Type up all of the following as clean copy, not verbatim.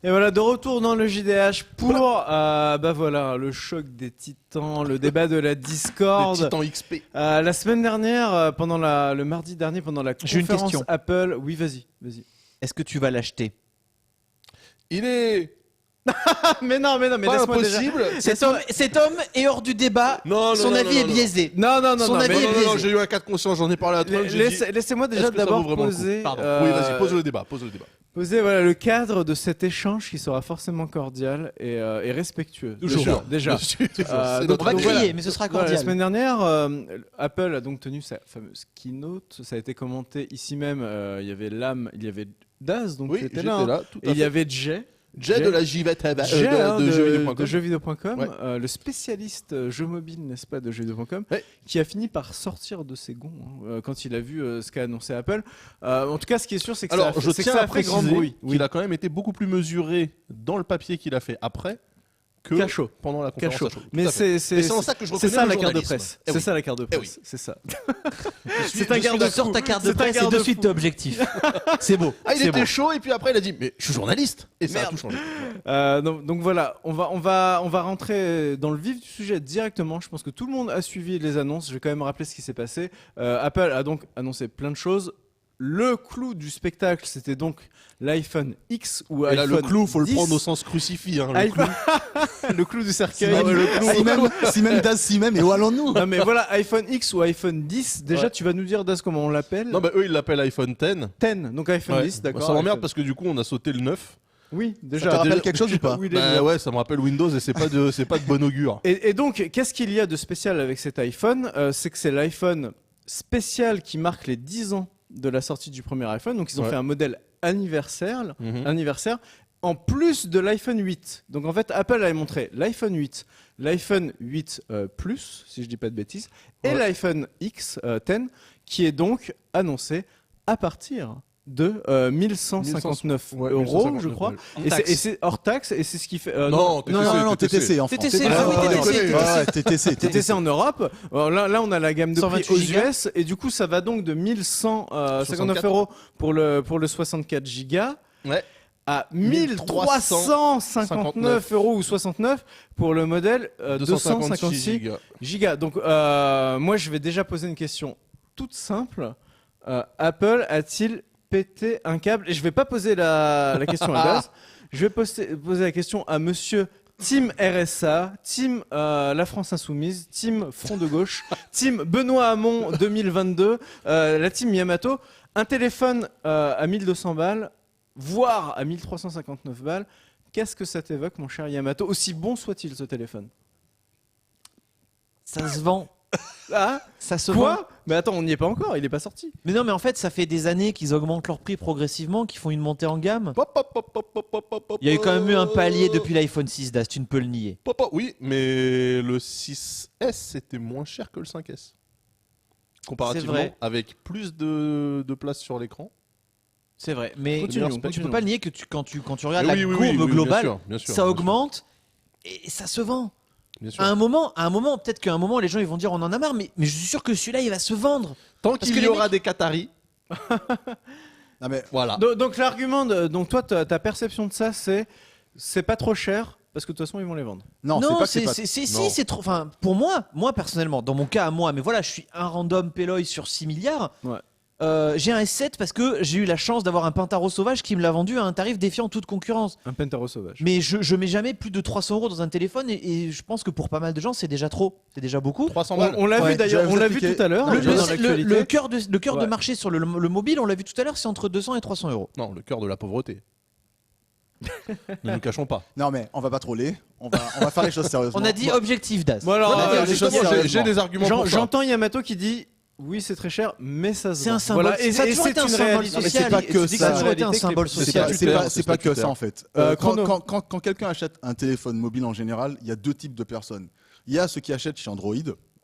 Et voilà, de retour dans le JDH pour voilà, le choc des titans, le débat de la Discord. Les titans XP. La semaine dernière, le mardi dernier, pendant la J'ai une conférence question. Apple. Oui, vas-y. Est-ce que tu vas l'acheter? Il est mais non, pas laisse-moi déjà. impossible. Cet homme est hors du débat. Non, Son avis est biaisé. Non, Son avis est biaisé. j'ai eu un cas de conscience, j'en ai parlé à toi. Laissez-moi déjà Est-ce que ça d'abord vaut vraiment le coup poser. Pardon. Oui, vas-y, pose le débat. Poser voilà, le cadre de cet échange qui sera forcément cordial et respectueux. Toujours. Déjà. Toujours. C'est donc On va notre crier, voilà. mais ce sera Voilà, la cordial. semaine dernière, Apple a donc tenu sa fameuse keynote. Ça a été commenté ici même. Il y avait Lam, il y avait Daz, donc Oui, tu étais j'étais là. hein. là, tout à Et il y fait. avait Jay. Jay de la JVT Jay, hein, de jeuxvideo.com. de jeuxvideo.com, Ouais. le spécialiste jeux mobile, n'est-ce pas, de jeuxvideo.com, Ouais. qui a fini par sortir de ses gonds quand il a vu ce qu'a annoncé Apple. En tout cas, ce qui est sûr, c'est que Alors, je c'est que tiens ça à a fait grand préciser bruit. qu'il a quand même été beaucoup plus mesuré dans le papier qu'il a fait après que Cachot. pendant la conférence. Cachot. à chaud. Tout Mais à fait. c'est Et c'est en ça que je c'est reconnais ça le la carte de journalisme. presse. Eh C'est oui. ça la carte de Eh presse. C'est ça. C'est un garde-fou. Sors ta carte de C'est un presse et de garde-fou. suite t'es objectif. C'est beau. Ah, il c'est était beau. chaud et puis après il a dit mais je suis journaliste et ça a Merde. tout changé. Donc voilà, on va rentrer dans le vif du sujet directement. Je pense que tout le monde a suivi les annonces. Je vais quand même rappeler ce qui s'est passé. Apple a donc annoncé plein de choses. Le clou du spectacle, c'était donc l'iPhone X ou Et là iPhone le clou, faut le 10. prendre au sens crucifix. Hein, le clou. Le clou du cercueil. Ah ouais, le clou. Si même Daz, si même, et où allons-nous? Non mais voilà, iPhone X ou iPhone 10. Déjà, Ouais. tu vas nous dire Daz comment on l'appelle. Non, bah eux ils l'appellent iPhone X. 10. Donc iPhone Ouais. 10, d'accord. Ça m'emmerde iPhone- parce que du coup on a sauté le 9. Oui, déjà. Ça te rappelle déjà- quelque chose ou pas? Oui, il est Bah bien. ouais, ça me rappelle Windows et c'est pas de bon augure. Et donc, qu'est-ce qu'il y a de spécial avec cet iPhone? C'est que c'est l'iPhone spécial qui marque les 10 ans de la sortie du premier iPhone. Donc, ils ont Ouais. fait un modèle anniversaire, Mhm. en plus de l'iPhone 8. Donc, en fait, Apple avait montré l'iPhone 8, l'iPhone 8 Plus, si je dis pas de bêtises, et Ouais. l'iPhone X 10, qui est donc annoncé à partir de 1159 Ouais, euros, 1159 je crois. balles. Et c'est hors taxe, et c'est ce qui fait... Non, Non, TTC en France. TTC, Ah, oui, ouais, TTC, ouais, TTC. ouais, TTC. TTC en Europe. Alors là, on a la gamme de prix 128 aux gigas. US et du coup, ça va donc de 1159 64. euros pour le 64 gigas Ouais. à 1359 euros ou 69 pour le modèle 256 gigas. gigas. Donc, moi, je vais déjà poser une question toute simple. Apple a-t-il pété un câble? Et je vais pas poser la question à Daz. Je vais poser la question à monsieur Team RSA, Team La France Insoumise, Team Front de Gauche, Team Benoît Hamon 2022, la Team Yamato. Un téléphone à 1200 balles, voire à 1359 balles. Qu'est-ce que ça t'évoque, mon cher Yamato? Aussi bon soit-il ce téléphone? Ça se vend. Ah, Ça se vend. quoi? Mais attends, on n'y est pas encore, il n'est pas sorti. Mais non, mais en fait, ça fait des années qu'ils augmentent leur prix progressivement, qu'ils font une montée en gamme. Il y a eu quand même eu un palier depuis l'iPhone 6, Das, tu ne peux le nier. Oui, mais le 6S était moins cher que le 5S. Comparativement, C'est vrai. avec plus de place sur l'écran. C'est vrai, mais Continuons, tu peux continuons. pas le nier que quand tu regardes la Oui, oui, courbe oui, oui, globale, bien sûr, ça bien augmente et ça se vend. Bien sûr. À un moment, peut-être qu'à un moment, les gens ils vont dire on en a marre, mais je suis sûr que celui-là il va se vendre. Tant Parce qu'il que y les aura mecs- des Qataris, Ah, mais voilà. Donc l'argument, donc toi, ta perception de ça, c'est pas trop cher parce que de toute façon, ils vont les vendre. non, c'est pas que c'est pas. Non. c'est trop. Enfin, pour moi personnellement, dans mon cas à moi, mais voilà, je suis un random Peloy sur 6 milliards. Ouais. J'ai un S7 parce que j'ai eu la chance d'avoir un Pintaro sauvage qui me l'a vendu à un tarif défiant toute concurrence. Un Pentaro sauvage. Mais je mets jamais plus de 300 euros dans un téléphone et je pense que pour pas mal de gens c'est déjà trop, c'est déjà beaucoup. 300 balles. On l'a Ouais, vu d'ailleurs, je vais on vous l'a vu expliquer. tout à l'heure. Le, dans le- l'actualité. le cœur de Ouais. marché sur le mobile, on l'a vu tout à l'heure, c'est entre 200 et 300 euros. Non, le cœur de la pauvreté. Ne nous cachons pas. Non, mais on va pas troller. On va faire les choses sérieusement. On a dit objectif Das. Bon alors, On a dit les Justement, choses j'ai sérieusement. des arguments pour ça. j'entends Yamato qui dit oui, c'est très cher, mais ça se C'est vend. un symbole. Voilà, et Ça a et toujours c'est été un une symbole réalité. Mais social. c'est pas Et que tu dis ça. a toujours été un symbole C'est social. pas que ça en fait. Chrono. Quand quelqu'un achète un téléphone mobile en général, il y a deux types de personnes. Il y a ceux qui achètent chez Android.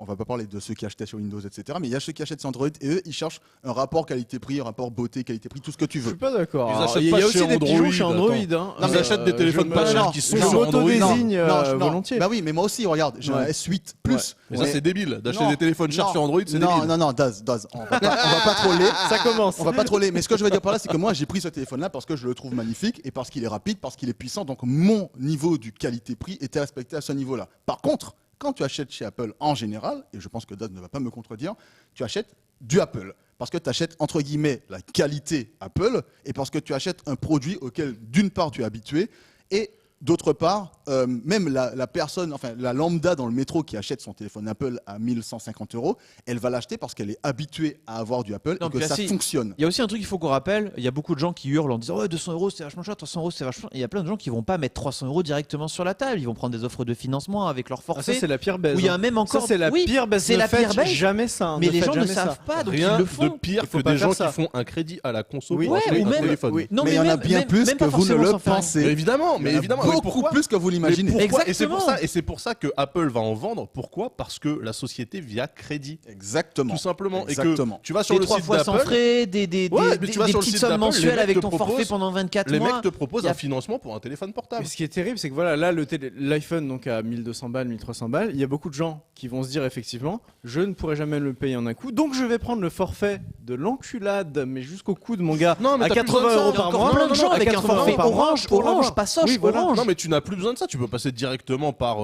on va pas parler de ceux qui achetaient sur Windows, etc. Mais il y a ceux qui achètent sur Android et eux, ils cherchent un rapport qualité-prix, un rapport beauté, qualité-prix, tout ce que tu Je veux. suis pas d'accord. Ils Alors, achètent il y pas a aussi chez des petits jeux Android, chez Android. attends. Hein. Ils achètent des téléphones je pas me- chers non, qui sont je sur Android. m'auto-désigne Non, volontiers. Bah oui, mais moi aussi, regarde, j'ai un Ouais. S8 Plus. Mais ça, c'est débile. D'acheter Non, des téléphones chers non, sur Android, c'est non, débile. non, Daz, on va pas troller. Ça commence. On va pas troller, mais ce que je veux dire par là, c'est que moi j'ai pris ce téléphone-là parce que je le trouve magnifique et parce qu'il est rapide, parce qu'il est puissant. Donc mon niveau du qualité-prix était respecté à ce niveau-là. Par contre, quand tu achètes chez Apple en général, et je pense que Daz ne va pas me contredire, tu achètes du Apple. Parce que tu achètes entre guillemets la qualité Apple et parce que tu achètes un produit auquel d'une part tu es habitué et d'autre part, même la personne, enfin la lambda dans le métro qui achète son téléphone Apple à 1150 €, elle va l'acheter parce qu'elle est habituée à avoir du Apple Non, et que puis ça si- fonctionne. Il y a aussi un truc qu'il faut qu'on rappelle, il y a beaucoup de gens qui hurlent en disant ouais, 200 € c'est vachement cher, 300 € c'est vachement cher. Il y a plein de gens qui vont pas mettre 300 € directement sur la table, ils vont prendre des offres de financement avec leur Ah, forfait. ça c'est la pire baisse. Où il y a même encore Ça c'est la oui, pire baisse. c'est Ne la faites pire baisse. jamais ça. hein. Mais les faites gens ne jamais ça. savent pas, donc Rien ils le de font. pire Il faut que pas des faire gens ça. qui font un crédit à la conso Oui. pour Ouais, acheter ou un même- téléphone. oui. Non, mais il y en a même- bien même- plus même que pas vous ne forcément le sans faire un- pensez. Mais évidemment, mais Il y en a évidemment. Mais beaucoup pourquoi plus que vous l'imaginez. Mais pourquoi Et c'est Exactement. pour ça que Apple va en vendre. Pourquoi Parce que la société via crédit. Exactement. Tout simplement. Exactement. Et que tu vas sur Des le 3 site fois sans d'Apple, frais, Ouais, mais tu vas des sur le petites site sommes d'Apple, mensuelles les mecs avec te ton forfait proposent- pendant 24 les mois. mecs te proposent Y a- un financement pour un téléphone portable. Mais ce qui est terrible, c'est que voilà, là, l'iPhone donc à 1200 balles, 1300 balles, il y a beaucoup de gens qui vont se dire effectivement, je ne pourrai jamais le payer en un coup, donc je vais prendre le forfait de l'enculade, mais jusqu'au coude, mon gars, Non, mais à t'as plus 80 besoin de ça. € Il y a par encore mois. plein de gens à avec un 80 € forfait par mois Orange, pour Orange, l'avoir. pas Soch, Oui, voilà. Orange. Non, mais tu n'as plus besoin de ça. Tu peux passer directement par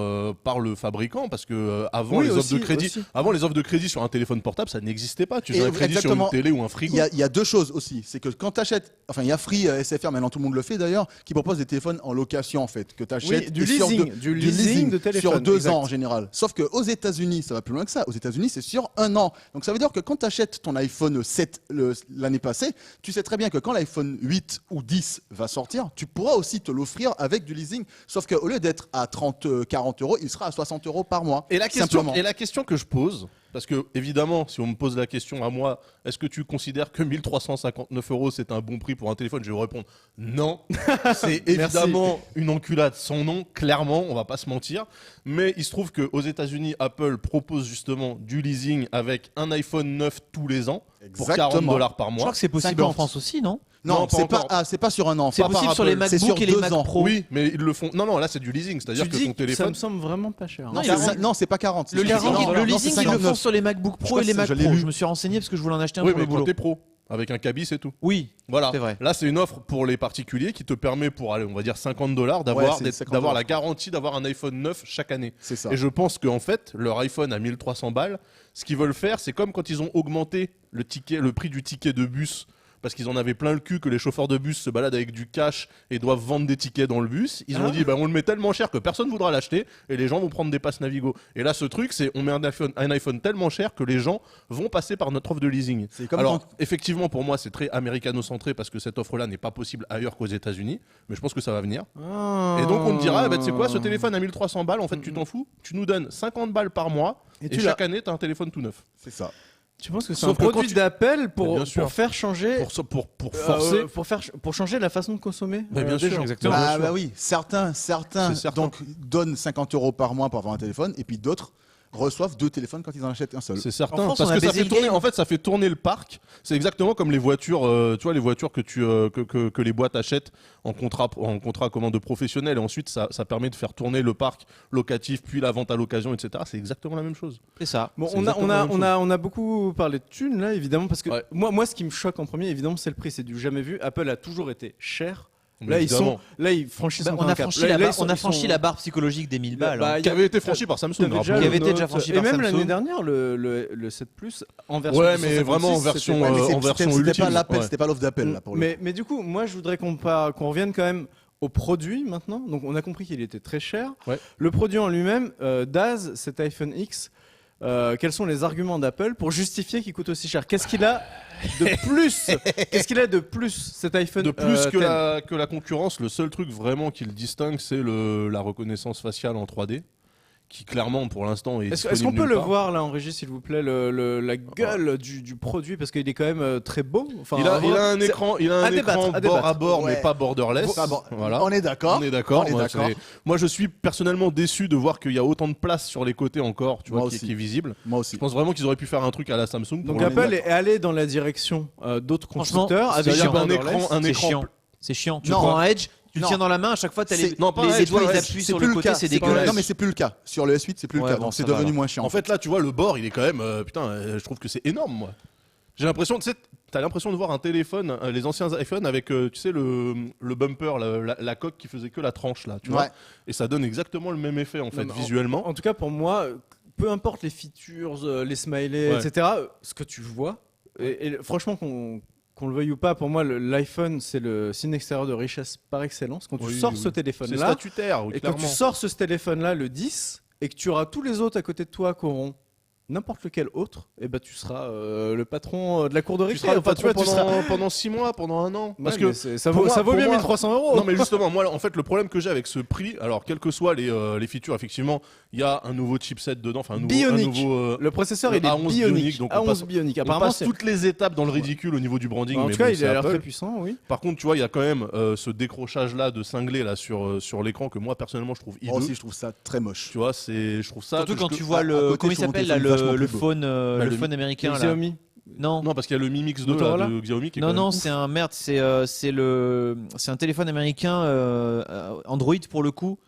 le fabricant parce que avant Oui, les offres aussi, de crédit, aussi. avant les offres de crédit sur un téléphone portable, ça n'existait pas. Tu Et faisais un crédit sur exactement. une télé ou un frigo. Il y a deux choses aussi. C'est que quand tu achètes, enfin, il y a Free SFR, maintenant tout le monde le fait d'ailleurs, qui propose des téléphones en location en fait, que tu achètes. Oui, du leasing de téléphone. Sur 2 exact. ans en général. Sauf qu'aux États-Unis, ça va plus loin que ça. Aux États-Unis, c'est sur 1 an. Donc ça veut dire que quand tu achètes ton iPhone 7 l'année passée, tu sais très bien que quand l'iPhone 8 ou 10 va sortir, tu pourras aussi te l'offrir avec du leasing. Sauf qu'au lieu d'être à 30-40 €, il sera à 60 € par mois. Et la Simplement. question que je pose, parce que évidemment, si on me pose la question à moi, est-ce que tu considères que 1359 € c'est un bon prix pour un téléphone? Je vais vous répondre non. C'est évidemment une enculade sans nom, clairement, on va pas se mentir. Mais il se trouve qu'aux États-Unis, Apple propose justement du leasing avec un iPhone 9 tous les ans pour Exactement. 40 $ par Je mois. crois que c'est possible 50. en France aussi, non? Non, Non, pas c'est pas, encore. c'est pas sur 1 an. C'est pas par possible sur les Apple. C'est sur MacBook et les 2 Mac ans. Pro. Oui, mais ils le font. Non, là c'est du leasing, c'est-à-dire Tu que dis ton que ça téléphone. me semble vraiment pas cher. Non, Non, c'est pas 40. Le c'est leasing, 40. le Non, leasing, c'est ils le font 59. sur les MacBook Je Pro crois et les que Mac je l'ai Pro. lu. Je me suis renseigné parce que je voulais en acheter un Oui, pour mais le quand boulot. t'es pro, avec un cabis, c'est tout. Oui, Voilà. c'est vrai. Là, c'est une offre pour les particuliers qui te permet, pour aller, on va dire 50 $ Ouais, d'avoir c'est 50 d'avoir $. la garantie d'avoir un iPhone 9 chaque année. C'est ça. Et je pense qu'en fait, leur iPhone à 1300 balles, ce qu'ils veulent faire, c'est comme quand ils ont augmenté le prix du ticket de bus. Parce qu'ils en avaient plein le cul que les chauffeurs de bus se baladent avec du cash et doivent vendre des tickets dans le bus. Ils ont dit, bah, on le met tellement cher que personne ne voudra l'acheter et les gens vont prendre des passes Navigo. Et là, ce truc, c'est on met un iPhone tellement cher que les gens vont passer par notre offre de leasing. C'est comme Alors, quand- effectivement, pour moi, c'est très américano-centré parce que cette offre-là n'est pas possible ailleurs qu'aux États-Unis. Mais je pense que ça va venir. Ah. Et donc, on te dira, bah, tu sais quoi, ce téléphone à 1300 balles, en fait, tu t'en fous. Tu nous donnes 50 balles par mois Et et, tu chaque année, tu as un téléphone tout neuf. C'est ça. Tu penses que c'est Sauf un que produit quand tu- d'Apple Mais pour bien sûr. faire changer, Pour forcer. pour changer la façon de consommer Mais bien des sûr, gens. exactement. Bah oui, certains C'est certain. donc donnent 50 € par mois pour avoir un téléphone et puis d'autres reçoivent 2 téléphones quand ils en achètent un seul. C'est certain, En France, parce on a que ça baisé fait le tourner. game. En fait, ça fait tourner le parc. C'est exactement comme les voitures. Tu vois, les voitures que les boîtes achètent en contrat commande de professionnel, et ensuite ça permet de faire tourner le parc locatif, puis la vente à l'occasion, etc. C'est exactement la même chose. C'est ça. Bon, C'est on exactement la même on a beaucoup parlé de thunes là, évidemment, parce que Ouais. moi, ce qui me choque en premier, évidemment, c'est le prix. C'est du jamais vu. Apple a toujours été cher. Mais Là, évidemment. ils franchissent Bah, encore on un a cap. franchi, Là, la, là, barre- ils sont- on a ils franchi sont- la barre psychologique des 1000 balles. Bah, hein. il y Qui a- avait été franchi par Samsung. T'avais déjà rappelons-le. Qui avait été le déjà Note, franchi et par même Samsung. l'année dernière, le 7 Plus en version. Ouais, mais 256, vraiment en c'était version, pas- Ouais, mais en c'est- version c'était ultime. pas l'appel, Ouais. c'était pas l'offre d'appel là pour le coup. Mais du coup, moi, je voudrais qu'on revienne quand même au produit maintenant. Donc, on a compris qu'il était très cher. Ouais. Le produit en lui-même, Daz, cet iPhone X, quels sont les arguments d'Apple pour justifier qu'il coûte aussi cher? Qu'est-ce qu'il a de plus? Qu'est-ce qu'il a de plus, cet iPhone De plus que 10? que la concurrence, le seul truc vraiment qui le distingue, c'est la reconnaissance faciale en 3D. qui clairement pour l'instant est Est-ce qu'on disponible peut nulle le part. voir là en régie, s'il vous plaît, la gueule du produit, parce qu'il est quand même très beau. Enfin, Il a un c'est- écran, à débattre, à bord à débattre. bord, Ouais. mais pas borderless. Ah bon, Voilà. On est d'accord. On est d'accord. On est d'accord. Moi, je suis personnellement déçu de voir qu'il y a autant de place sur les côtés encore, tu vois, Moi qui aussi. est visible. Moi aussi. Je pense vraiment qu'ils auraient pu faire un truc à la Samsung. Donc pour le Apple moment. est allé dans la direction d'autres Franchement, constructeurs avec c'est-à-dire un un borderless. écran, un C'est écran. chiant. C'est chiant. Tu Non. prends un Edge, tu le Non. tiens dans la main, à chaque fois, t'as les, Non, pas un les Edge, étoiles, ouais, ils ouais, appuient C'est sur plus le le côté, cas. c'est C'est plus- dégueulasse. Non, mais c'est plus le cas. Sur le S8, c'est plus le Ouais, cas. bon, Donc c'est ça va, devenu alors. moins chiant. En fait, là, tu vois, le bord, il est quand même, je trouve que c'est énorme, moi. J'ai l'impression, tu sais, t'as l'impression de voir un téléphone, les anciens iPhones avec, tu sais, le bumper, la coque qui faisait que la tranche, là, tu vois. Ouais. Et ça donne exactement le même effet, en fait, mais visuellement. En tout cas, pour moi, peu importe les features, les smileys, Ouais. etc., ce que tu vois, et franchement, qu'on le veuille ou pas, pour moi, l'iPhone, c'est le signe extérieur de richesse par excellence. Quand tu Oui, sors oui. ce C'est téléphone-là, statutaire, oui, et quand clairement. tu sors ce téléphone-là, le 10, et que tu auras tous les autres à côté de toi qui auront n'importe lequel autre, et ben tu seras le patron de la cour de Tu récré. seras le Enfin, tu vois, patron tu seras... pendant 6 mois, pendant un an. Parce Ouais, que mais ça pour vaut, moi- ça vaut pour bien moi- 1300 €. Non, mais justement, moi, en fait, le problème que j'ai avec ce prix, alors, quelles que soient les features, effectivement, il y a un nouveau chipset dedans, enfin, un nouveau. Bionique. Un nouveau, Le processeur, le il est A11 bionique. bionique, donc on A11 passe- bionique. on Apparemment, passe c'est... toutes les étapes dans le ridicule au niveau du branding. En mais tout cas, bon, il c'est a l'air Apple. très puissant, oui. Par contre, tu vois, il y a quand même ce décrochage-là de cinglé là sur l'écran que moi, personnellement, je trouve hideux. Moi aussi, je trouve ça très moche. Tu vois, je trouve ça. Surtout que quand je- tu vois à le. côté, Comment il sur mon s'appelle là, téléphone, vachement le plus beau. phone, Bah, le le phone américain là. Xiaomi. Non. Non, parce qu'il y a le Mi Mix 2 là, Motorola de Xiaomi qui est Non, quand même non, ouf. c'est un merde, c'est un téléphone américain Android pour le coup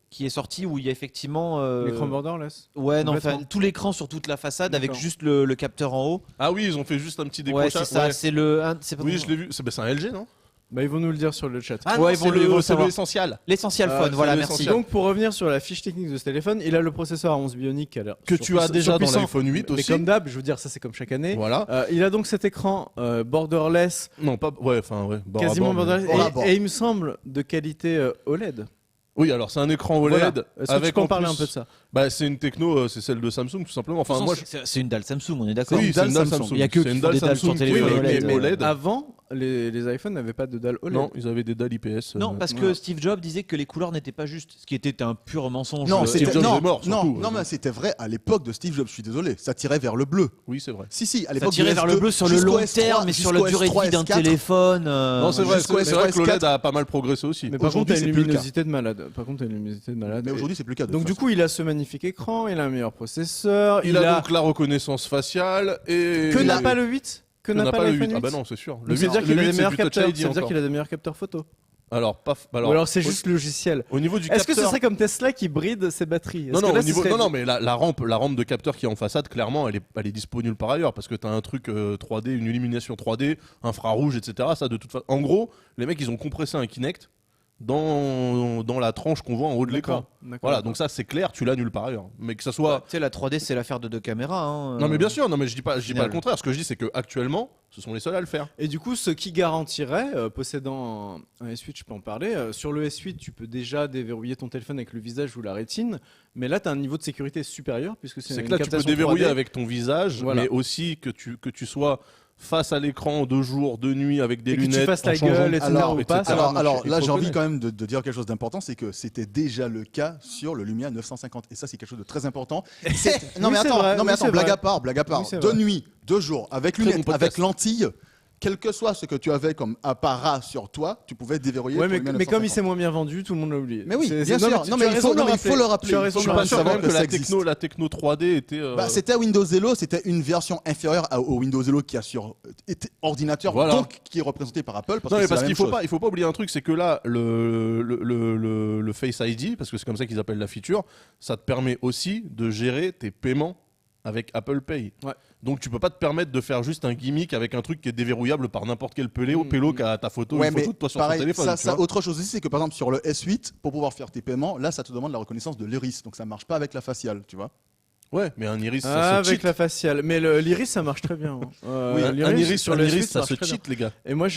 qui est sorti où il y a effectivement L'écran borderless. ouais non Complètement. enfin tout l'écran sur toute la façade avec D'accord. juste le capteur en haut. Ah oui, ils ont fait juste un petit Ouais, décrochage. c'est ça, Ouais. c'est le c'est pas Oui, je l'ai vu. C'est un LG, non? Bah, ils vont nous le dire sur le chat. Ah Ouais, non, ils vont c'est le- ils vont le c'est savoir. l'essentiel. l'essentiel Ah, phone, voilà, c'est merci. l'essentiel. Donc, pour revenir sur la fiche technique de ce téléphone, il a le processeur A11 Bionic qui a l'air Que tu as déjà dans surpuissant. l'iPhone 8 Mais aussi. comme d'hab, je veux dire, ça c'est comme chaque année. Voilà. Il a donc cet écran borderless, Non, pas. Ouais, enfin, ouais. bord à quasiment bord, mais- borderless, bord à bord. et il me semble de qualité OLED. Oui, alors c'est un écran Voilà. OLED. Est-ce que avec tu peux en en parler plus- un peu de ça? Bah, c'est une techno, c'est celle de Samsung tout simplement. Enfin, De toute moi, façon, c'est une dalle Samsung, on est d'accord. oui, c'est une dalle Samsung. Samsung. Il y a que C'est qui une font dalle des dalles sur Samsung, téléphone oui, OLED. mais OLED. Avant, les iPhones n'avaient pas de dalle OLED. Non, ils avaient des dalles IPS. Non, parce que Steve Jobs disait que les couleurs n'étaient pas justes, ce qui était un pur mensonge. Non, Steve c'était Jobs non, est mort, non, surtout. non, mais c'était vrai à l'époque de Steve Jobs. Je suis désolé, ça tirait vers le bleu. Oui, c'est vrai. Si, à ça l'époque. tirait du vers le S2 bleu sur le jusqu'au long S3, terme, mais sur la jusqu'au durée de vie d'un S4. téléphone. Non, c'est vrai, jusqu'au c'est vrai que S4. l'OLED a pas mal progressé aussi. Mais par contre, Aujourd'hui, t'as une c'est plus le cas. luminosité de malade. Par contre, t'as une luminosité de malade. Mais aujourd'hui, c'est plus le cas. de Donc toute du façon. coup, il a ce magnifique écran, il a un meilleur processeur, Il a donc la reconnaissance faciale et. que n'a et- pas le 8, que que n'a pas le l'iPhone 8. 8. Ah bah non, c'est sûr. Donc, ça veut dire qu'il a des c'est meilleurs du Touch capteurs. ID Ça veut dire encore. qu'il a des meilleurs capteurs photo. Alors, pas. Ou alors c'est juste logiciel. Au niveau du Est-ce que capteur. ce serait comme Tesla qui bride ses batteries? Non, Est-ce non, que là, au ce niveau... serait- non, non, mais la rampe de capteur qui est en façade, clairement, elle est disponible par ailleurs parce que tu as un truc 3D, une illumination 3D, infrarouge, etc. Ça, de toute façon. En gros, les mecs, ils ont compressé un Kinect dans la tranche qu'on voit en haut de l'écran. D'accord. Voilà, donc ça, c'est clair, tu l'as nulle part ailleurs. Mais que ça soit. Tu sais, la 3D, c'est l'affaire de deux caméras. Hein, Non, mais bien sûr, non, mais je dis pas final. le contraire. Ce que je dis, c'est que actuellement, ce sont les seuls à le faire. Et du coup, ce qui garantirait, possédant un S8, je peux en parler, sur le S8, tu peux déjà déverrouiller ton téléphone avec le visage ou la rétine, mais là, tu as un niveau de sécurité supérieur, puisque c'est C'est une que là, tu peux captation déverrouiller 3D. avec ton visage, Voilà. mais aussi que tu sois face à l'écran de jour, de nuit, avec des Et que lunettes. tu fasses en la changeant gueule, de- etc. Alors, ou pas, ça va Alors marcher. là, Il j'ai faut envie connaître. quand même de dire quelque chose d'important, c'est que c'était déjà le cas sur le Lumia 950. Et ça, c'est quelque chose de très important. Non, Oui, mais c'est attends, vrai, non, mais oui, attends, c'est blague vrai. à part, Oui, c'est de vrai. nuit, de jour, avec Très bon lunettes, podcast. avec lentilles, quel que soit ce que tu avais comme appareil sur toi, tu pouvais déverrouiller. Ouais, ton mais, Lumia mais comme il 950. s'est moins bien vendu, tout le monde l'a oublié. Mais oui, C'est- bien non, sûr. tu- Non, tu mais as il raison faut, de non, mais il rappeler. faut le rappeler. Tu as Je raison suis de pas Je suis rappeler. pas sûr savoir quand même que que ça existe. la techno 3D était. Bah, c'était Windows Hello, c'était une version inférieure au Windows Hello qui a sur ordinateur, Voilà. donc qui est représenté par Apple. Parce Non, que mais c'est parce la qu'il même faut chose. pas, il faut pas oublier un truc, c'est que là, le Face ID, parce que c'est comme ça qu'ils appellent la feature, ça te permet aussi de gérer tes paiements avec Apple Pay. Ouais. Donc tu peux pas te permettre de faire juste un gimmick avec un truc qui est déverrouillable par n'importe quel pélo qui a ta photo, Ouais, une mais photo de toi sur pareil, ton téléphone. ça, tu ça, vois. autre chose aussi, c'est que par exemple sur le S8, pour pouvoir faire tes paiements, là, ça te demande la reconnaissance de l'iris, donc ça marche pas avec la faciale, tu vois. Ouais, mais un iris, Ah, ça se avec cheat. la faciale. Mais l'iris, ça marche très bien. hein. Oui, un iris sur un le iris, S8, ça marche se très bien. cheat, les gars. Et moi,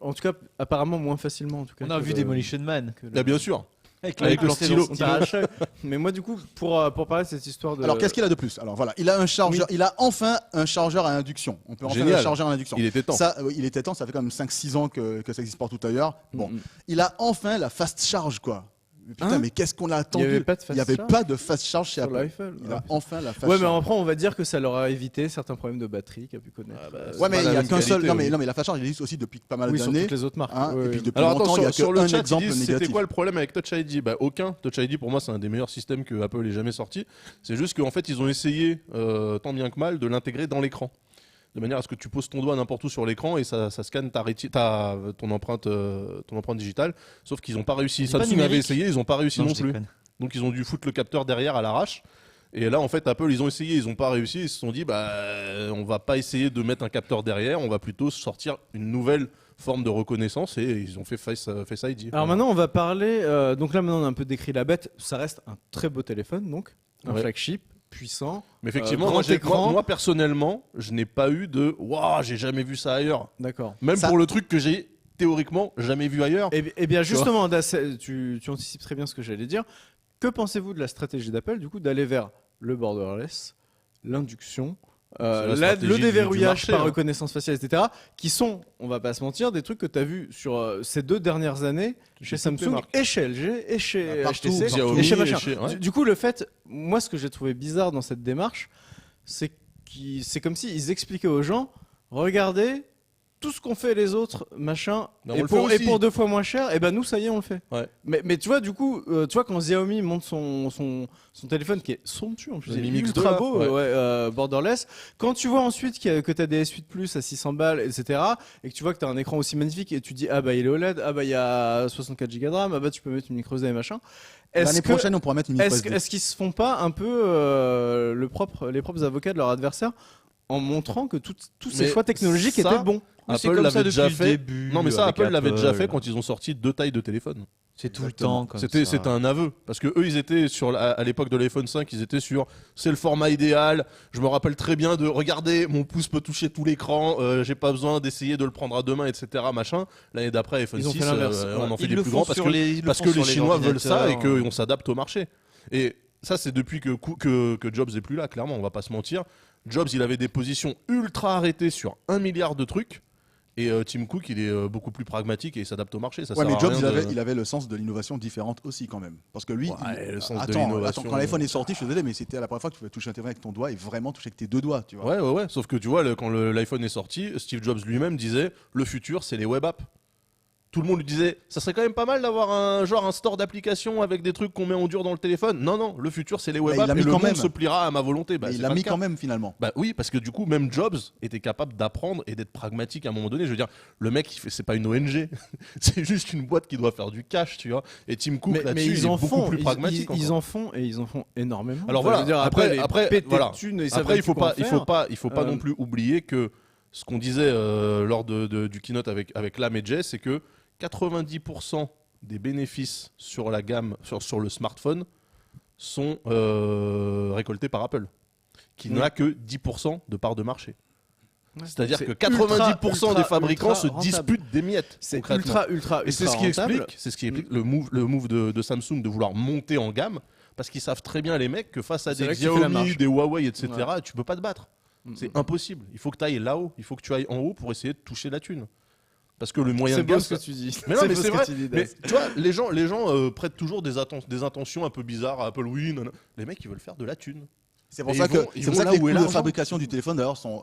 en tout cas, apparemment moins facilement. En tout cas, On a que vu le- Demolition Man. que le- Là, bien sûr. Avec le stylo. On t'arrache. Mais moi, du coup, pour parler de cette histoire de. Alors qu'est-ce qu'il a de plus? Alors voilà, il a un chargeur, il a enfin un chargeur à induction. On peut enfin Génial. un chargeur à induction. Il était temps. Ça, il était temps, ça fait quand même 5-6 ans que ça existe partout ailleurs. Bon, Mm. il a enfin la fast charge, quoi. Putain, Hein mais qu'est-ce qu'on a Il attendu? n'y avait pas de fast Il n'y avait charge pas de fast charge chez sur Apple. l'iPhone. Il a enfin la fast Ouais, mais charge. après, on va dire que ça leur a évité certains problèmes de batterie qu'a pu connaître. c'est Ouais, mais pas il la n'y a même qu'un seul. qualité, oui. Non, mais la fast charge, elle existe aussi depuis pas mal Oui, sur d'années. toutes les autres marques. Hein, Ouais, et puis ouais. depuis Alors longtemps, il n'y a sur le qu'un chat, ils exemple disent c'était négatif. quoi le problème avec Touch ID? Bah aucun. Touch ID pour moi c'est un des meilleurs systèmes que Apple ait jamais sorti. C'est juste qu'en fait ils ont essayé tant bien que mal de l'intégrer dans l'écran. De manière à ce que tu poses ton doigt n'importe où sur l'écran et ça scanne ton empreinte digitale. Sauf qu'ils n'ont pas réussi. C'est pas Samsung avait numérique. essayé, ils n'ont pas réussi non je plus. déconne. Donc ils ont dû foutre le capteur derrière à l'arrache. Et là en fait Apple ils ont essayé, ils n'ont pas réussi. Ils se sont dit on va pas essayer de mettre un capteur derrière, on va plutôt sortir une nouvelle forme de reconnaissance et ils ont fait Face ID. Alors maintenant, on va parler. Donc là, maintenant, on a un peu décrit la bête. Ça reste un très beau téléphone, donc un Ouais. flagship puissant. Mais effectivement, grand écran. moi personnellement, je n'ai pas eu de waouh, j'ai jamais vu ça ailleurs. D'accord. Même Ça- pour le truc que j'ai théoriquement jamais vu ailleurs. Et bien justement, tu anticipes très bien ce que j'allais dire. Que pensez-vous de la stratégie d'Apple, du coup, d'aller vers le borderless, l'induction, la stratégie le du déverrouillage marché, par hein. reconnaissance faciale, etc., qui sont, on va pas se mentir, des trucs que tu as vus sur ces 2 dernières années chez Chez toutes les Samsung marques. et chez LG et chez Partout, HTC Xiaomi, et chez et machin. chez- ouais. Du coup, le fait, moi, ce que j'ai trouvé bizarre dans cette démarche, c'est comme s'ils expliquaient aux gens, regardez, tout ce qu'ont fait les autres, machin, Ben, on et le fait aussi. pour 2 fois moins cher, et ben nous, ça y est, on le fait. Ouais. Mais tu vois, du coup, tu vois, quand Xiaomi monte son téléphone qui est somptueux en plus, Le il est Mi Mix ultra 2, là, beau, ouais. borderless. Quand tu vois ensuite que tu as des S8 Plus à 600 balles, etc., et que tu vois que tu as un écran aussi magnifique, et tu dis, ah bah il est OLED, ah bah il y a 64 Go de RAM, ah bah tu peux mettre une micro SD et machin. L'année prochaine, on pourra mettre une micro SD. Est-ce qu'ils se font pas un peu les propres avocats de leur adversaire en montrant que tous ces Mais choix technologiques ça, étaient bons? C'est Apple comme l'avait ça déjà depuis le fait. début. Non mais ça avec Apple l'avait déjà fait Apple. quand ils ont sorti 2 tailles de téléphone. C'est tout le Exactement. temps comme C'était ça. un aveu parce que eux ils étaient à l'époque de l'iPhone 5, ils étaient sur c'est le format idéal. Je me rappelle très bien de regarder mon pouce peut toucher tout l'écran, j'ai pas besoin d'essayer de le prendre à deux mains, etc. machin. L'année d'après iPhone Ils ont 6 fait l'inverse. on en fait Ils des le plus font grands parce sur que les- ils le parce font que sur les les Chinois veulent ça et ordinateurs. qu'on s'adapte au marché. Et ça c'est depuis que Jobs est plus là, clairement on va pas se mentir. Jobs il avait des positions ultra arrêtées sur 1 milliard de trucs. Et Tim Cook, il est beaucoup plus pragmatique et il s'adapte au marché. Ça Ouais, sert mais à Jobs, rien il avait le sens de l'innovation différente aussi quand même. Parce que lui, Ouais, le sens de attends, l'innovation. quand l'iPhone est sorti, je suis désolé, mais c'était la première fois que tu pouvais toucher Internet avec ton doigt et vraiment toucher avec tes 2 doigts, tu vois. Ouais. Sauf que tu vois, quand l'iPhone est sorti, Steve Jobs lui-même disait le futur, c'est les web apps. Tout le monde lui disait ça serait quand même pas mal d'avoir un store d'applications avec des trucs qu'on met en dur dans le téléphone. Non, le futur, c'est les web Bah, il apps l'a et mis le quand monde même. se pliera à ma volonté. Bah, Et c'est il l'a pas mis le cas. quand même finalement. Bah oui, parce que du coup, même Jobs était capable d'apprendre et d'être pragmatique à un moment donné. Je veux dire, le mec, c'est pas une ONG, c'est juste une boîte qui doit faire du cash, tu vois. Et Tim Cook, là-dessus, il est beaucoup plus pragmatique. Ils encore. en font et ils en font énormément. Alors Enfin, voilà, je veux dire, après, Apple est pété voilà. de thunes et ils savent Après, il faut plus quoi pas, en faire. il faut pas non plus oublier que ce qu'on disait lors du keynote avec Lam et Jay, c'est que 90% des bénéfices sur la gamme, sur le smartphone, sont récoltés par Apple, qui n'a que 10% de part de marché. C'est-à-dire C'est que 90% ultra, des fabricants ultra se rentable. disputent des miettes. C'est concrètement. ultra Et c'est ce qui rentable. explique le move de Samsung de vouloir monter en gamme, parce qu'ils savent très bien les mecs que face à C'est des là que tu fais la Xiaomi, marge. des Huawei, etc., Ouais. tu peux pas te battre. C'est impossible. Il faut que tu ailles là-haut, il faut que tu ailles en haut pour essayer de toucher la thune. Parce que le moyen C'est de beau gamme, ce que tu dis. mais non, mais beau c'est ce que vrai. tu dis, Mais Daz. tu vois, les gens prêtent toujours des intentions un peu bizarres à Apple. Oui, non. Les mecs, ils veulent faire de la thune. C'est pour Et ça ils que, vont- c'est ils pour vont ça là que les où est coûts de l'argent. fabrication du téléphone d'ailleurs sont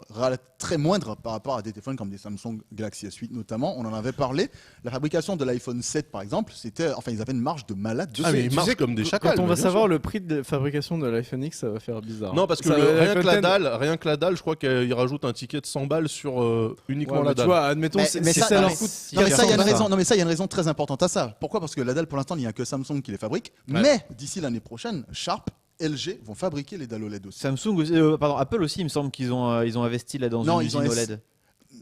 très moindres par rapport à des téléphones comme des Samsung Galaxy S8 notamment. On en avait parlé. La fabrication de l'iPhone 7 par exemple, ils avaient une marge de malade dessus. Ah, mais ils Tu marchent sais, comme des chacals. Quand on mais va bien savoir sûr. le prix de fabrication de l'iPhone X, ça va faire bizarre. Non, parce que Ça va- rien l'iPhone que la dalle, je crois qu'il rajoute un ticket de 100 balles sur uniquement Ouais, la mais tu dalle. vois, admettons, Mais- si mais si ça- ça leur mais- coûte. Non mais ça, il y a une 400 raison. Non mais ça, il y a une raison très importante à ça. Pourquoi? Parce que la dalle, pour l'instant, il n'y a que Samsung qui les fabrique. Ouais. Mais d'ici l'année prochaine, Sharp, LG vont fabriquer les dalles OLED aussi. Samsung, Apple aussi, il me semble qu'ils ont investi là dans Non, une ils ont usine ess- OLED.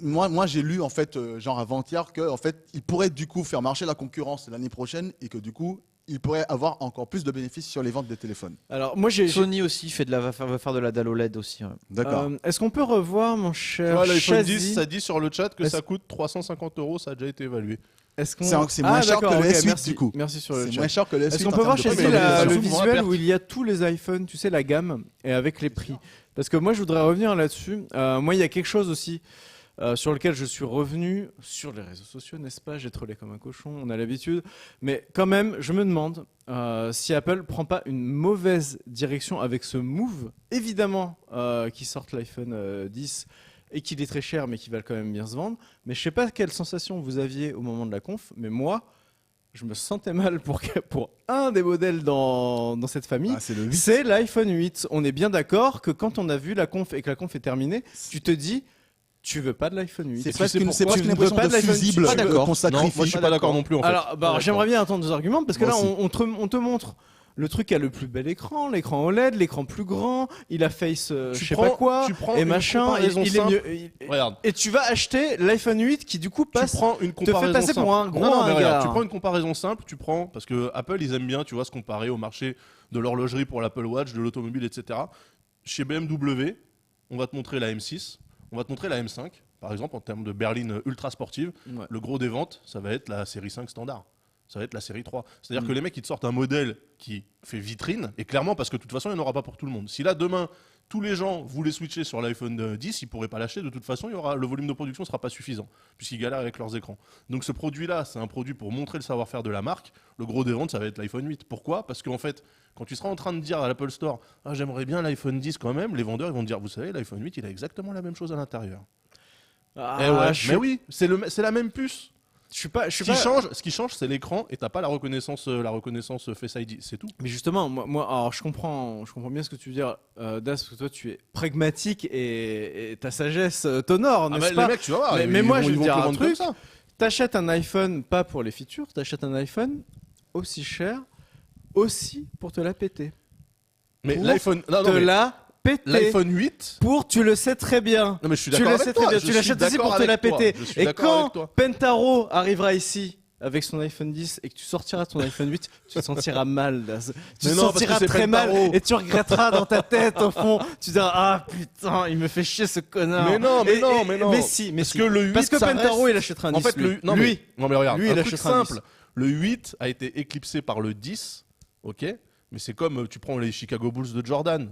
Moi, j'ai lu en fait, genre avant-hier, que en fait, ils pourraient du coup faire marcher la concurrence l'année prochaine et que du coup, ils pourraient avoir encore plus de bénéfices sur les ventes des téléphones. Alors, moi, j'ai. Sony aussi va faire de la dalle OLED aussi. Ouais. D'accord. Est-ce qu'on peut revoir, mon Tu cher vois, l'iPhone Chazy 10, ça dit sur le chat que Est-ce- ça coûte 350 €, ça a déjà été évalué. Est-ce qu'on... C'est moins cher d'accord, que le ok, S8 merci, du coup. Merci sur le C'est chat. moins cher que le S8. Est-ce qu'on en peut voir termes de chez prix. le Samsung vend à visuel perte. où il y a tous les iPhones, tu sais, la gamme, et avec les prix? Parce que moi, je voudrais revenir là-dessus. Moi, il y a quelque chose aussi sur lequel je suis revenu sur les réseaux sociaux, n'est-ce pas? J'ai trollé comme un cochon, on a l'habitude. Mais quand même, je me demande si Apple prend pas une mauvaise direction avec ce move. Évidemment, qui sortent l'iPhone 10 et qu'il est très cher, mais qui va quand même bien se vendre. Mais je sais pas quelle sensation vous aviez au moment de la conf, mais moi, je me sentais mal pour un des modèles dans cette famille. C'est le 8. C'est l'iPhone 8. On est bien d'accord que quand on a vu la conf et que la conf est terminée, tu te dis, tu veux pas de l'iPhone 8. C'est Tu sais presque pourquoi une tu ne impression veux pas de l'iPhone fusible Pas d'accord. qu'on Non, sacrifie. moi je suis pas d'accord non plus en fait. Alors, j'aimerais bien entendre des arguments parce que Moi là, aussi. on te montre le truc qui a le plus bel écran, l'écran OLED, l'écran plus grand, il a Face, je sais pas quoi, tu prends et une machin, comparaison il est simple. mieux. Regarde. Et tu vas acheter l'iPhone 8 qui du coup Tu passe. prends une te fait comparaison passer simple. pour un gros Non, mais regarde, ringard. tu prends une comparaison simple, parce que Apple ils aiment bien, tu vois, se comparer au marché de l'horlogerie pour l'Apple Watch, de l'automobile, etc. Chez BMW, on va te montrer la M6, on va te montrer la M5, par exemple en termes de berline ultra sportive. Ouais. Le gros des ventes, ça va être la série 5 standard. Ça va être la série 3. C'est-à-dire que les mecs, ils te sortent un modèle qui fait vitrine, et clairement, parce que de toute façon, il n'y en aura pas pour tout le monde. Si là, demain, tous les gens voulaient switcher sur l'iPhone 10, ils ne pourraient pas l'acheter. De toute façon, le volume de production ne sera pas suffisant, puisqu'ils galèrent avec leurs écrans. Donc ce produit-là, c'est un produit pour montrer le savoir-faire de la marque. Le gros des ventes, ça va être l'iPhone 8. Pourquoi? Parce qu'en fait, quand tu seras en train de dire à l'Apple Store, « Ah, j'aimerais bien l'iPhone 10 quand même », les vendeurs, ils vont te dire, vous savez, l'iPhone 8, il a exactement la même chose à l'intérieur. Ah, Eh ouais, je mais oui, c'est la même puce. suis pas. Ce qui change, c'est l'écran et t'as pas la reconnaissance Face ID, c'est tout. Mais justement, moi, alors je comprends bien ce que tu veux dire, Das, parce que toi tu es pragmatique et ta sagesse t'honore, n'est-ce les pas? mecs, tu vas voir. Mais moi, je vais ils te vont dire te le un vendre comme truc. ça. T'achètes un iPhone pas pour les features, t'achètes un iPhone aussi cher, aussi pour te la péter. Mais Pour l'iPhone, non, te mais la péter. l'iPhone 8. Pour, tu le sais très bien. Non mais je suis Tu d'accord le avec sais toi. très bien. je Tu suis l'achètes aussi d'accord pour te la avec toi. péter. Je suis Et d'accord avec quand toi. Pentaro arrivera ici avec son iPhone 10 et que tu sortiras ton iPhone 8, tu te sentiras mal, Das. Tu Mais te non, parce sentiras que c'est très mal Pentaro. et tu regretteras dans ta tête au fond. Tu diras ah putain, il me fait chier ce connard. Mais non, mais Et- non, et- mais non. Mais si, mais Parce si. que le 8, Parce que ça Pentaro, reste- il achètera un 10. En fait, lui. non, lui. mais regarde, Lui, il un truc achètera un 10. simple. Le 8 a été éclipsé par le 10, ok. Mais c'est comme tu prends les Chicago Bulls de Jordan.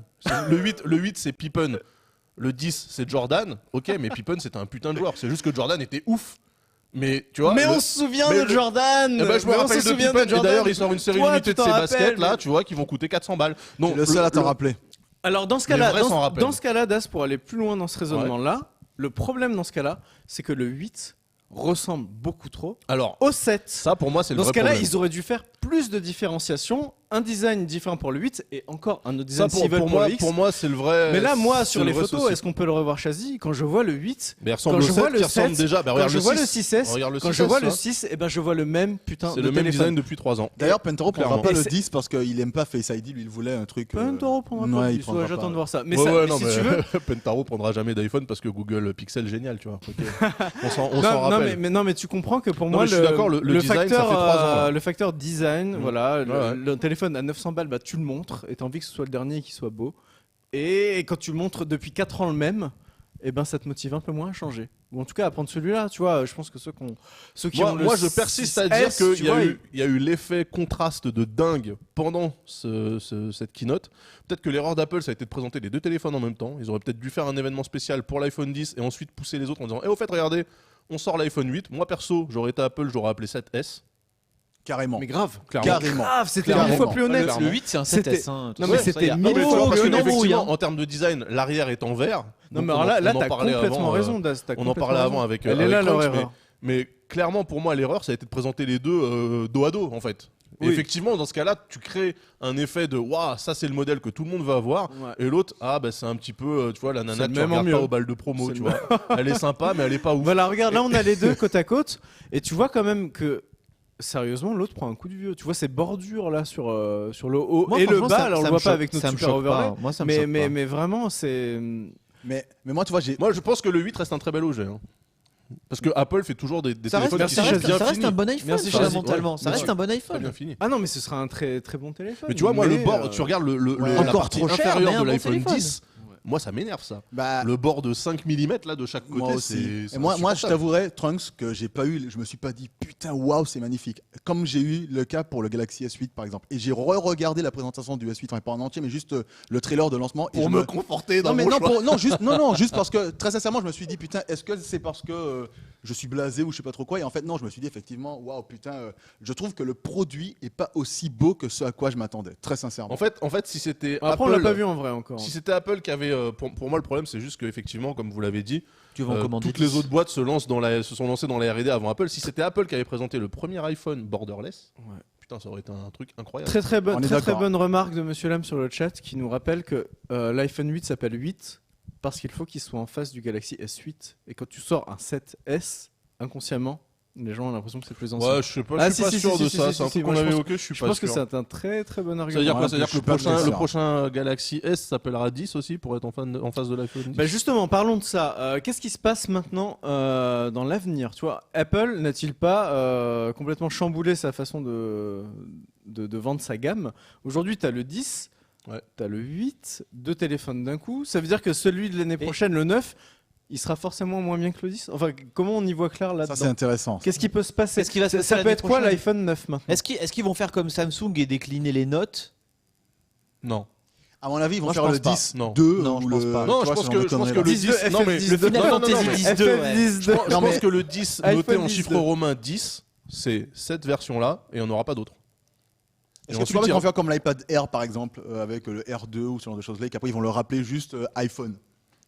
Le 8 c'est Pippen. Le 10 c'est Jordan. Ok, mais Pippen c'était un putain de joueur. C'est juste que Jordan était ouf. Mais tu vois. Mais le- on se souvient mais de Jordan. Eh ben, je me Mais on rappelle se de souvient Pippen. Et Jordan. d'ailleurs, il sort une série Toi, limitée tu de ses t'en baskets rappelles. là, tu vois, qui vont coûter 400 balles. C'est Donc le seul à t'en rappeler. Alors dans ce Les cas-là, vrais s'en rappellent. dans ce cas-là, Das, pour aller plus loin dans ce raisonnement-là, le problème dans ce cas-là, c'est que le 8 ressemble beaucoup trop Alors, au 7. ça pour moi c'est le Dans vrai ce cas-là, problème. ils auraient dû faire plus de différenciation, un design différent pour le 8 et encore un autre Ça design s'ils veulent pour le X. pour moi c'est le vrai. Mais là, moi, c'est sur le les vrai photos, souci. est-ce qu'on peut le revoir Chazy? Quand je vois le 8, Mais il ressemble quand au je 7 vois le qui ressemble 7, déjà. Bah, quand regarde je le vois le 6. 6S, Regarde le quand je 6S, vois le là. 6, eh ben je vois le même putain C'est de le même téléphone. design depuis 3 ans. D'ailleurs, Pentaro prendra Clairement. pas Et le c'est- 10 parce qu'il aime pas Face ID. Lui, il voulait un truc. Pentaro prendra pas ouais, le il 10, prendra j'attends pas. de voir ça. Mais, Ouais, ça, ouais, mais non, si mais tu veux, Pentaro prendra jamais d'iPhone parce que Google Pixel génial, tu vois. Ok. On s'en non, rappelle. non, mais tu comprends que pour Non, moi, mais je suis d'accord, le design, ça fait 3 ans, là. le facteur design, voilà, Ouais. le téléphone à 900 balles, bah, tu le montres et t'as envie que ce soit le dernier et qu'il soit beau. Et quand tu montres depuis 4 ans le même, eh ben, ça te motive un peu moins à changer. Ou en tout cas à prendre celui-là, tu vois. Je pense que ceux qui ont le Moi, je persiste à dire 6S, qu'il tu y, vois, il y a eu l'effet contraste de dingue pendant cette keynote. Peut-être que l'erreur d'Apple, ça a été de présenter les deux téléphones en même temps. Ils auraient peut-être dû faire un événement spécial pour l'iPhone 10 et ensuite pousser les autres en disant au fait, regardez, on sort l'iPhone 8. Moi, perso, j'aurais été Apple, j'aurais appelé 7S. Carrément. Mais grave, Carrément. grave, c'était Clairement. mille fois plus honnête. Le 8, c'est un C'était- 7S. hein. Non, Tout mais ça, c'était y a mille pas de- fois parce plus que honnête. effectivement, en termes de design, l'arrière est en vert. Non, Donc, mais alors là, on en t'as parlait complètement avant, raison, Das. t'as On en complètement parlait raison. avant avec Elle est là, avec leur Crunch, erreur. mais clairement, pour moi, l'erreur, ça a été de présenter les deux dos à dos, en fait. Et Oui. effectivement, dans ce cas-là, tu crées un effet de waouh, ça c'est le modèle que tout le monde va avoir. Ouais. Et l'autre, ah bah c'est un petit peu, tu vois, la nana C'est que le tu même en regardes mieux. pas au bal de promo, C'est tu le vois. Elle est sympa, mais elle est pas ouf. Voilà, regarde, là on a les deux côte à côte, et tu vois quand même que sérieusement l'autre prend un coup de vieux. Tu vois ces bordures là sur le haut Moi, et le franchement, bas, ça- alors on ça le me voit pas choque- avec notre ça me super choque overlay. pas. Moi, ça me choque pas. Mais vraiment c'est Mais moi, tu vois, j'ai. Moi, je pense que le 8 reste un très bel objet. Hein. Parce que Apple fait toujours des Ça reste, téléphones qui ça sont reste- bien ça reste finis. un bon iPhone, Merci, fondamentalement. Chazy. Ça Ouais, reste bien un bon Très iPhone. bien fini. ah non mais ce sera un très très bon téléphone. Mais tu vois, moi, le bord, euh, tu regardes la Encore partie trop cher, inférieure mais un de bon l'iPhone téléphone. 10, Moi, ça m'énerve ça. Bah, Le bord de 5 mm là de chaque côté, moi aussi. c'est Et moi, je insupportable. t'avouerais, Trunks, que je me suis pas dit putain, waouh, c'est magnifique. Comme j'ai eu le cas pour le Galaxy S8 par exemple. Et j'ai regardé la présentation du S8, enfin pas en entier, mais juste le trailer de lancement. Et Pour je me conforter dans non, mais mon non, choix. juste parce que très sincèrement, je me suis dit putain, est-ce que c'est parce que je suis blasé ou je sais pas trop quoi. Et en fait, non, je me suis dit effectivement, waouh, putain, je trouve que le produit est pas aussi beau que ce à quoi je m'attendais, très sincèrement. En fait, si c'était Après, on l'a pas vu en vrai encore. Si c'était Apple qui avait, pour moi, le problème, c'est juste qu'effectivement, comme vous l'avez dit, Tu vas en commander toutes les 10. autres boîtes se sont lancées dans la R&D avant Apple. Si c'était Apple qui avait présenté le premier iPhone borderless, Ouais. putain, ça aurait été un truc incroyable. Très On est très d'accord. bonne remarque de Monsieur Lam sur le chat qui nous rappelle que l'iPhone 8 s'appelle 8 parce qu'il faut qu'il soit en face du Galaxy S8. Et quand tu sors un 7S, inconsciemment, les gens ont l'impression que c'est plus ancien. Ouais, je sais pas, Ah, je suis pas si, sûr si, de si, ça. si, C'est un si, truc moi, qu'on je avait pense- évoqué, je suis Je pas pense que sûr. c'est un très très bon Ça veut argument. dire quoi? Ouais, Ça veut dire je que suis pas très le sûr. prochain Galaxy S s'appellera 10 aussi pour être en face de l'iPhone 10. Bah justement, parlons de ça. Qu'est-ce qui se passe maintenant dans l'avenir? Tu vois, Apple n'a-t-il pas complètement chamboulé sa façon de vendre sa gamme? Aujourd'hui, tu as le 10, Ouais. tu as le 8, deux téléphones d'un coup. Ça veut dire que celui de l'année prochaine, le 9, il sera forcément moins bien que le 10? Enfin, comment on y voit clair Ça, c'est là-dedans? intéressent. Qu'est-ce qui peut se passer? Qu'est-ce qui va se passer Ça peut l'année être quoi prochaine l'iPhone 9 maintenant? Est-ce qu'ils vont faire comme Samsung et décliner les notes? Non. À mon avis, ils vont Moi, je faire le pense pas. 10, Non. 2 Non, ou je pense le. pas. Non, tu je vois, pense ce que genre de conneries-là. le 10. Non, mais Le Final Fantasy mais- 10 2, ouais. Je pense Non, mais- que le 10 iPhone noté en 10, chiffre deux. romain 10, c'est cette version-là et on n'aura pas d'autre. Et Est-ce que tu ensuite, vois il y qu'ils a- vont faire comme l'iPad Air par exemple, avec le R2 ou ce genre de choses-là, et qu'après ils vont le rappeler juste iPhone.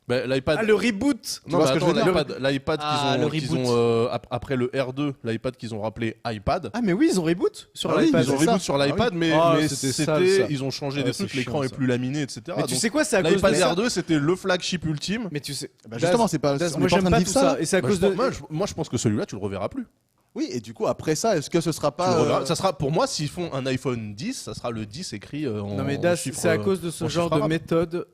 bah, l'iPad. Ah, le reboot! Non, vois mais ce que je veux attends, dire l'iPad Ah, le qu'ils ont, reboot. après le R2, l'iPad qu'ils ont rappelé iPad. Ah, mais oui, ils ont reboot sur Ah oui, l'iPad. Ils ont c'est ça. reboot sur l'iPad, mais, Ah, mais c'était sale, ça. ils ont changé Ah, des c'est trucs, l'écran chiant, est ça. plus laminé, etc. Mais tu Donc, sais quoi, c'est à cause l'iPad de ça. R2, c'était le flagship ultime. Mais tu sais, Bah, justement, c'est pas. Daz, on moi est pas en j'aime train de pas vivre tout ça, ça. là. Et c'est à Bah, cause de. moi, je pense que celui-là, tu le reverras plus. Oui, et du coup, après ça, est-ce que ce sera Tu pas. le reverras- Ça sera, pour moi, s'ils font un iPhone 10, ça sera le 10 écrit en. Non mais en Das, chiffre, c'est à cause de ce en genre chiffre de arabe. méthode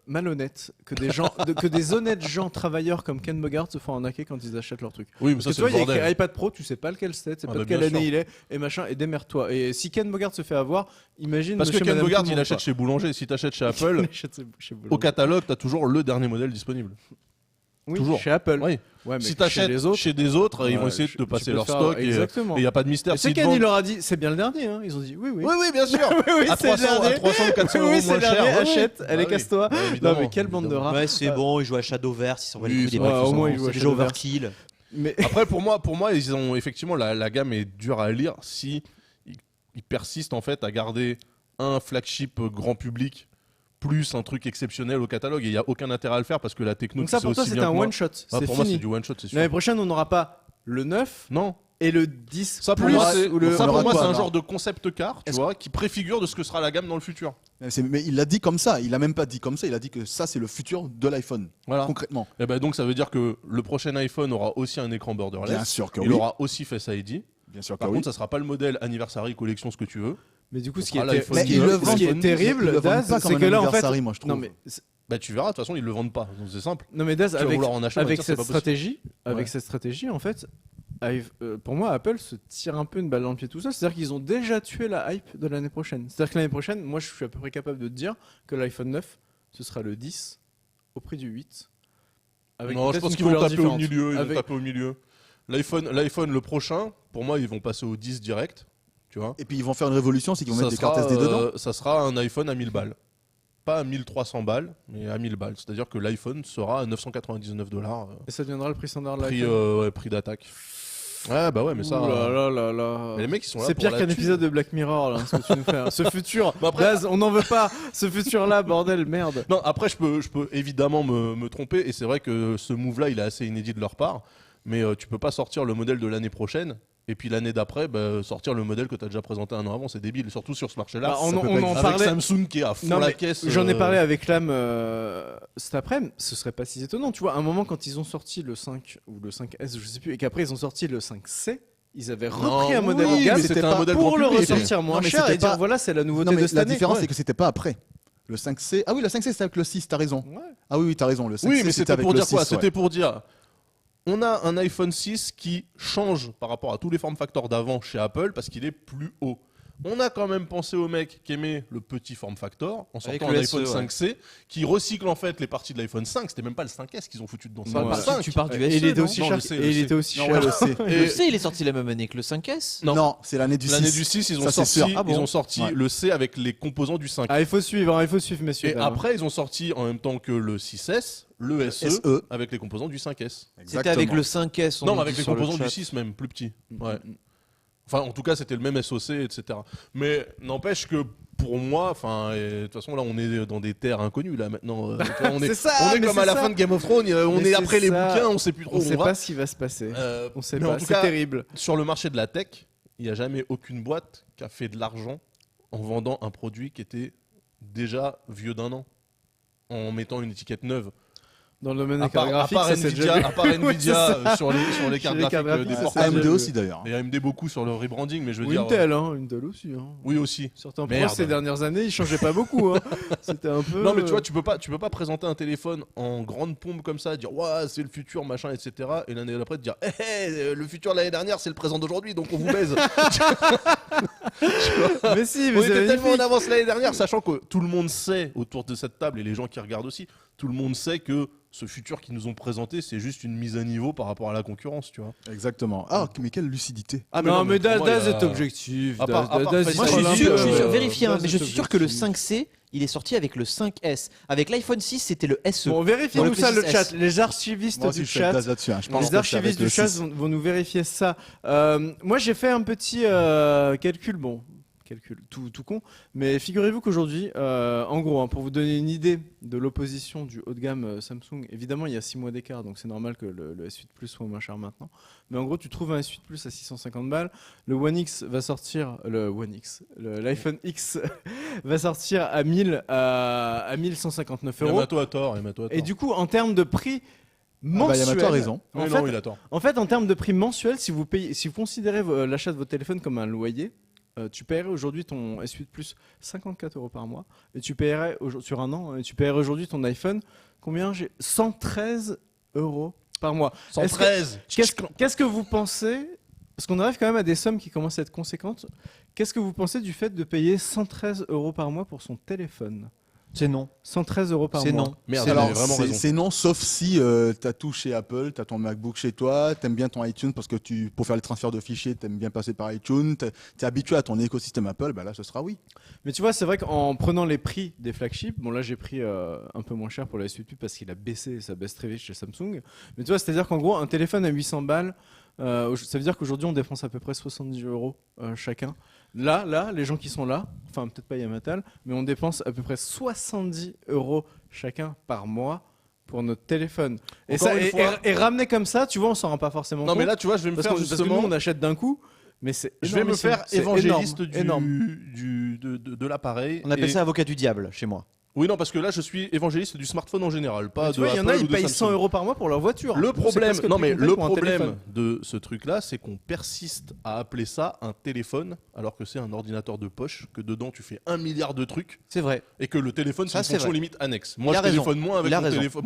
malhonnête que des gens, que des honnêtes gens travailleurs comme Ken Bogart se font arnaquer quand ils achètent leur truc. Oui, mais Parce ça, que tu c'est vois, le il y a bordel. écrit iPad Pro, tu sais pas lequel c'est, Ah pas bah, de quelle bien année sûr. il est, et machin, et démerde-toi. Et si Ken Bogart se fait avoir, imagine. Parce que monsieur, Ken madame, Bogart, tout le il monde, achète quoi. chez Boulanger. Si t'achètes chez Il Apple, achète chez Boulanger. au catalogue, t'as toujours le dernier modèle disponible. Oui, toujours. chez Apple. Oui. Ouais, mais Si chez t'achètes les autres. chez des autres, ils vont ouais, essayer de te tu passer peux leur faire- stock. Et Exactement. il n'y a pas de mystère. Et c'est S'ils te Ken, il vendent- leur a dit, c'est bien le dernier, hein. Ils ont dit, oui, oui. Oui, oui, bien sûr. Oui, oui, à c'est le 300, à dernier. 300 ou 400 Oui, euros c'est moins le cher. dernier, Ouais, achète, ouais. allez, Bah oui. casse-toi. Bah, Non, évidemment, mais quelle bande de évidemment. rats. Ouais, c'est bon, ils jouent à Shadowverse, ils s'en battent les Oui, couilles des ça mecs, va, ils au sont- moins, ils jouent à c'est déjà Shadowverse. overkill. Mais Après, pour moi, ils ont effectivement la gamme est dure à lire si ils persistent en fait à garder un flagship grand public plus un truc exceptionnel au catalogue. Et il n'y a aucun intérêt à le faire parce que la techno. donc ça c'est pour toi aussi c'est bien un que moi. one shot, Ah, c'est pour moi, c'est fini. du one shot, c'est sûr. L'année prochaine on n'aura pas le 9 Non. et le 10 Ça pour plus moi, c'est ou le ça, pour aura moi, quoi, c'est un non genre de concept car, tu Est-ce- vois, qui préfigure de ce que sera la gamme dans le futur. Mais il l'a dit comme ça, il a même pas dit comme ça, il a dit que ça c'est le futur de l'iPhone, Voilà. concrètement. Et ben donc ça veut dire que le prochain iPhone aura aussi un écran borderless. Bien sûr que Il oui. aura aussi Face ID. Bien sûr que Par oui. contre, ça sera pas le modèle anniversary collection, ce que tu veux. Mais du coup Ça ce qui sera est, l'iPhone ce qui est- ils le ce qui est vendent- terrible ils le vendent Daz, pas comme c'est un que là en fait anniversary, moi je trouve. non mais Bah tu verras, de toute façon ils le vendent pas. Donc c'est simple. non mais Daz Tu vas avec vouloir en acheter, on va avec dire, c'est cette pas possible. stratégie, avec Ouais. cette stratégie en fait pour moi Apple se tire un peu une balle dans le pied tout ça, c'est-à-dire qu'ils ont déjà tué la hype de l'année prochaine. C'est-à-dire que l'année prochaine, moi je suis à peu près capable de te dire que l'iPhone 9 ce sera le 10 au prix du 8. Avec Non, je peut-être pense une qu'ils vont couleur taper au différente. milieu. Ils vont Avec- taper au milieu. L'iPhone le prochain, pour moi, ils vont passer au 10 direct. Tu vois. Et puis ils vont faire une révolution, c'est qu'ils vont Ça mettre des sera, cartes SD dedans. ça sera un iPhone à 1000 balles. Pas à 1300 balles, mais à 1000 balles. C'est-à-dire que l'iPhone sera à 999 $. Et ça deviendra le prix standard de Prix, l'iPhone. prix d'attaque. Ouais, bah ouais, mais ça. Ouh là là là là. Mais les mecs, ils sont là C'est pour pire la qu'un thune. épisode de Black Mirror, là, ce que tu nous fais. Hein. Ce futur, Bah après- Daz, on n'en veut pas. Ce futur-là, bordel, merde. Non, après, je peux évidemment me tromper, et c'est vrai que ce move-là, il est assez inédit de leur part, mais tu peux pas sortir le modèle de l'année prochaine, et puis l'année d'après, bah, sortir le modèle que tu as déjà présenté un an avant, c'est débile, surtout sur ce marché-là. Bah, on Ça en- peut on pas en exister. parlait- Avec Samsung qui est à fond Non, la mais caisse. J'en ai parlé avec Lam cet après-midi. Ce serait pas si étonnant. Tu vois, à un moment, quand ils ont sorti le 5 ou le 5S, je sais plus, et qu'après ils ont sorti le 5C, ils avaient repris un modèle oui, en gamme mais c'était un pas modèle pour grand le public. ressortir moins Non, mais cher c'était et dire pas- voilà, c'est la nouauté Non, mais de cette la année. différence Ouais. c'est que c'était pas après. Le 5C. Ah oui, le 5C c'était avec le 6, t'as raison. Ouais. Ah oui, t'as raison, le 5C Oui, mais c'était avec pour le dire quoi 6, ouais. C'était pour dire. On a un iPhone 6 qui change par rapport à tous les form factors d'avant chez Apple parce qu'il est plus haut. On a quand même pensé aux mecs qui aimaient le petit form factor en Avec sortant le un iPhone SE, ouais. 5C qui recycle en fait les parties de l'iPhone 5. C'était même pas le 5S qu'ils ont foutu dedans. C'est Ouais. le Bah, 5. Tu pars du Et SE, il était non aussi Non, cher. le C, Et le il C. était aussi Non, cher. ouais, le C. Le C, il est sorti la même année que le 5S. Non. Non, c'est l'année du 6. L'année du 6, ils ont Ça, c'est sorti, sûr. Ah bon ils ont sorti Ouais. le C avec les composants du 5. Ah, il faut suivre, messieurs. Et dames. après, ils ont sorti en même temps que le 6S, le SE, SE. avec les composants du 5S. C'était avec le 5S. on Non, nous mais avec dit les sur le composants chat. du 6 même, plus petit. Ouais. Enfin, en tout cas, c'était le même SoC, etc. Mais n'empêche que pour moi, enfin, de toute façon, là, on est dans des terres inconnues, là, maintenant. Tu vois, on est, C'est ça, on est mais comme c'est à la ça. fin de Game of Thrones, on Mais est c'est après les ça. bouquins, on sait plus trop On où sait on va. pas ce qui va se passer. On sait mais en pas. tout C'est cas, terrible. Sur le marché de la tech, il n'y a jamais aucune boîte qui a fait de l'argent en vendant un produit qui était déjà vieux d'un an, en mettant une étiquette neuve. Dans le domaine À des cartes part, graphiques, ça, c'est Nvidia, déjà à part Nvidia c'est ça. sur les cartes les cartes graphiques des graphiques, portables. c'est AMD ça. aussi d'ailleurs. Et AMD beaucoup sur le rebranding, mais je veux Ou dire. Intel, Intel aussi. Oui aussi. Certains Merde. pros ces dernières années, ils changeaient pas beaucoup. C'était un peu. Non mais tu vois, tu peux pas présenter un téléphone en grande pompe comme ça, dire ouais c'est le futur machin etc. Et l'année d'après te dire le futur de l'année dernière c'est le présent d'aujourd'hui donc on vous baise. Mais si, On mais c'est était tellement en magnifique. avance l'année dernière, sachant que tout le monde sait autour de cette table et les gens qui regardent aussi, tout le monde sait que ce futur qu'ils nous ont présenté c'est juste une mise à niveau par rapport à la concurrence, tu vois. Exactement. Ah, mais quelle lucidité. Ah, Non, mais pour moi, Daz il y a- est objectif. À part- à part Daz, Face il Moi, je troll suis un sûr, peu, je suis sûr, euh, vérifiez, Daz mais je est suis sûr que le objectif. 5C, il est sorti avec le 5S. Avec l'iPhone 6, c'était le SE. Bon, vérifiez-nous Donc, ça, le 6S. chat. Les archivistes Moi aussi, du je suis chat. avec Daz là-dessus. Je pense Les que c'est archivistes avec le du chat 6. vont nous vérifier ça. Moi, j'ai fait un petit calcul. Bon, calcul tout con. Mais figurez-vous qu'aujourd'hui, en gros, pour vous donner une idée de l'opposition du haut de gamme Samsung, évidemment, il y a 6 mois d'écart, donc c'est normal que le S8 Plus soit moins cher maintenant. Mais en gros, tu trouves un S8 Plus à 650 balles. Le One X va sortir. L'iPhone X va sortir à 1159 euros. Yamato a tort, Yamato a tort. Et du coup, en termes de prix mensuel, Yamato a raison. En Oui, fait, non, il a tort. en fait, en termes de prix mensuel, si vous considérez l'achat de votre téléphone comme un loyer, tu paierais aujourd'hui ton S8 Plus 54 euros par mois, et tu paierais sur un an, et tu paierais aujourd'hui ton iPhone combien 113 euros par mois. 113. Qu'est-ce que vous pensez? Parce qu'on arrive quand même à des sommes qui commencent à être conséquentes. Qu'est-ce que vous pensez du fait de payer 113 euros par mois pour son téléphone? C'est non. 113 euros par C'est mois. non. Merde, C'est il non. avait vraiment raison. C'est non, sauf si t'as tout chez Apple, t'as ton MacBook chez toi, t'aimes bien ton iTunes parce que pour faire les transferts de fichiers, t'aimes bien passer par iTunes, t'es habitué à ton écosystème Apple, bah là ce sera oui. Mais tu vois, c'est vrai qu'en prenant les prix des flagships, bon là j'ai pris un peu moins cher pour le S8 Plus parce qu'il a baissé, ça baisse très vite chez Samsung. Mais tu vois, c'est-à-dire qu'en gros, un téléphone à 800 balles, ça veut dire qu'aujourd'hui on dépense à peu près 70 euros chacun. Là, les gens qui sont là, enfin peut-être pas Yamatal, mais on dépense à peu près 70 euros chacun par mois pour notre téléphone. Et, Encore ça, une fois- et ramené comme ça, tu vois, on s'en rend pas forcément Non compte. mais là tu vois, je vais me parce faire que nous justement. on achète d'un coup, mais c'est Je vais me énormissime. faire C'est évangéliste énorme. de l'appareil. On appelle Et- ça avocat du diable chez moi. Oui, non, parce que là, je suis évangéliste du smartphone en général, pas Mais de tu vois, il y en Apple a, ou ils de payent Samsung. 100 euros par mois pour leur voiture. Le C'est problème, presque non prix mais complet le pour un problème téléphone. de ce truc-là, c'est qu'on persiste à appeler ça un téléphone, alors que c'est un ordinateur de poche, que dedans tu fais 1 milliard de trucs, C'est vrai. et que le téléphone c'est Ça, une c'est fonction vrai. limite annexe. Moi, Il je a raison. téléphone moins avec Il a mon, raison. téléphone,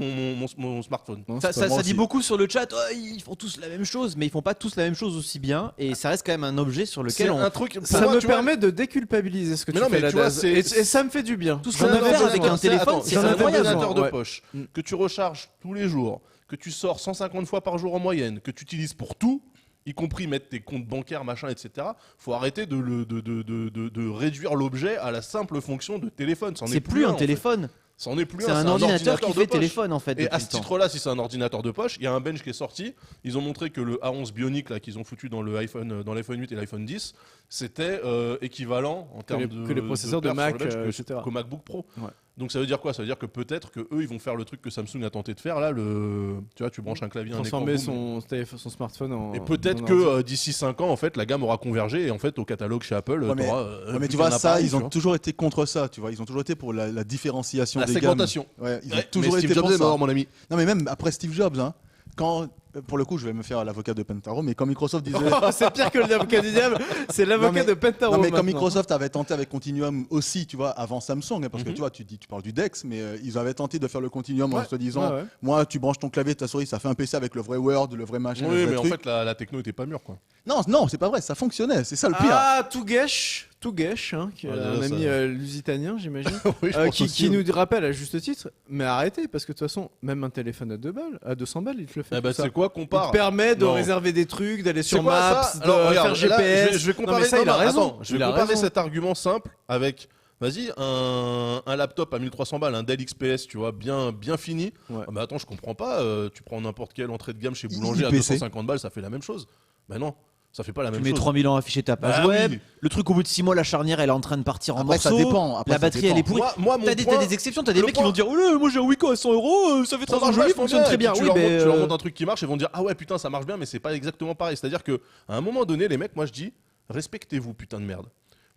mon smartphone. Non, Ça, c'est pas moi ça dit aussi. beaucoup sur le chat. Oh, ils font tous la même chose, mais ils font pas tous la même chose aussi bien. Et ça reste quand même un objet sur C'est lequel on. un truc. pour Ça moi, me tu vois, permet de déculpabiliser ce que Mais tu non, fais mais là, tu vois, Daz. c'est- Et ça me fait du bien. Tout ce J'en qu'on avais peut faire besoin. avec un téléphone, c'est c'est un incroyable. ordinateur de Ouais. poche que tu recharges tous les jours, que tu sors 150 fois par jour en moyenne, que tu utilises pour tout, y compris mettre tes comptes bancaires, machin, etc. Faut arrêter de réduire l'objet à la simple fonction de téléphone. C'en est C'est plus un en fait. téléphone. C'en est plus C'est un, un ordinateur qui de fait poche. téléphone en fait. Et depuis à ce le temps. titre-là, si c'est un ordinateur de poche, il y a un bench qui est sorti. Ils ont montré que le A11 Bionic là qu'ils ont foutu dans l'iPhone 8 et l'iPhone 10, c'était équivalent en termes que les processeurs de perf sur Mac, le bench etc. qu'au MacBook Pro. Ouais. Donc ça veut dire quoi? Ça veut dire que peut-être que eux ils vont faire le truc que Samsung a tenté de faire là. Tu vois, tu branches un clavier, un écran. Transformer boum. son smartphone en. Et peut-être en que ordi. d'ici 5 ans, en fait, la gamme aura convergé et en fait, au catalogue chez Apple, Ouais, mais- t'auras, Ouais, mais plus tu vois, qu'un ça, appareil, ils tu ont vois. toujours été contre ça, tu vois. Ils ont toujours été pour la différenciation La des segmentation. gammes. Ouais, ils ont Ouais, toujours mais été Steve Jobs pour est ça. mort, mon ami. Non, mais même après Steve Jobs, hein, quand, pour le coup, je vais me faire l'avocat de Pentaro, mais quand Microsoft disait. Oh, c'est pire que l'avocat du diable. C'est l'avocat Non, mais- de Pentaro. Non mais quand maintenant. Microsoft avait tenté avec Continuum aussi, tu vois, avant Samsung, hein, parce que Mhm. tu vois, tu parles du DeX, mais ils avaient tenté de faire le Continuum en Ouais, se disant, ouais, ouais. moi, tu branches ton clavier, ta souris, ça fait un PC avec le vrai Word, le vrai machin, le Oui, vrai mais en truc. fait, la techno était pas mûre, quoi. Non, c'est pas vrai, ça fonctionnait, c'est ça le pire. Ah, tout gâche. Tougesh, qui est Ah, un déjà, ami ça- lusitanien, j'imagine, Oui, je pense qui aussi. nous rappelle à juste titre, mais arrêtez, parce que de toute façon, même un téléphone à 2 balles, à 200 balles, il te le fait. Eh ben, tout ça. c'est quoi, Il compare. te permet de Non. réserver des trucs, d'aller C'est sur quoi, Maps, ça de Alors, regarde, faire là, GPS. je vais comparer. Non, mais ça, il a raison. Attends, je vais Il a comparer raison. cet argument simple avec, vas-y, un laptop à 1300 balles, un Dell XPS, tu vois, bien fini. Ouais. Ah, mais attends, je comprends pas. Tu prends n'importe quelle entrée de gamme chez I- Boulanger à IPC. 250 balles, ça fait la même chose. Ben non, ça fait pas la Tu même mets chose. 3000 ans à afficher ta page Bah web. oui. Le truc, au bout de 6 mois, la charnière, elle est en train de partir en Après, ça morceaux. dépend. Après, La ça batterie, elle est dépend. pourrie. Moi, mon T'as point- des exceptions, t'as des le mecs qui point- vont dire oh là, moi j'ai un Wiko à 100 euros, ça fait Ça 3 ans marche que je l'ai, il vachement fonctionne très et puis bien. Tu, Oui, leur mais, montres, tu leur montres un truc qui marche et vont dire ah ouais putain ça marche bien mais c'est pas exactement pareil. C'est-à-dire que à un moment donné les mecs, moi je dis respectez-vous putain de merde.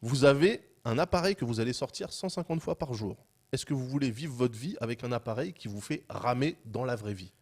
Vous avez un appareil que vous allez sortir 150 fois par jour. Est-ce que vous voulez vivre votre vie avec un appareil qui vous fait ramer dans la vraie vie?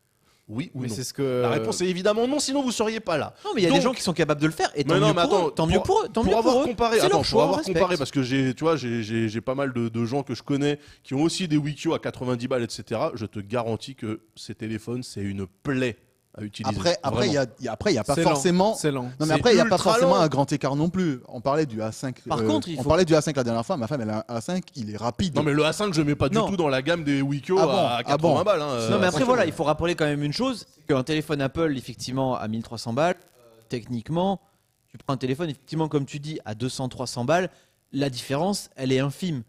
Oui ou Mais non? c'est ce que. La réponse est évidemment non, sinon vous seriez pas là. Non, mais il y a Donc- des gens qui sont capables de le faire et tant Mais non, mieux mais pour attends, eux. Tant mieux pour eux. Tant pour mieux avoir pour eux. comparé, C'est attends, leur pour choix, on avoir respecte. comparé, parce que j'ai pas mal de gens que je connais qui ont aussi des Wikio à 90 balles, etc. Je te garantis que ces téléphones, c'est une plaie à utiliser. Après, il y Vraiment. a pas C'est lent, forcément. C'est lent. Non, mais C'est après, il n'y a pas ultra forcément lent. un grand écart non plus. On parlait du A5. Par contre, il on faut- parlait du A5 la dernière fois. Ma femme, elle a un A5, il est rapide. Non, mais le A5, je mets pas du Non. tout dans la gamme des Wikio Ah bon, à ah 80 bon. balles. Hein, Non, mais après, franchement. voilà, il faut rappeler quand même une chose c'est qu'un téléphone Apple, effectivement, à 1300 balles, techniquement, tu prends un téléphone, effectivement, comme tu dis, à 200-300 balles, la différence, elle est infime.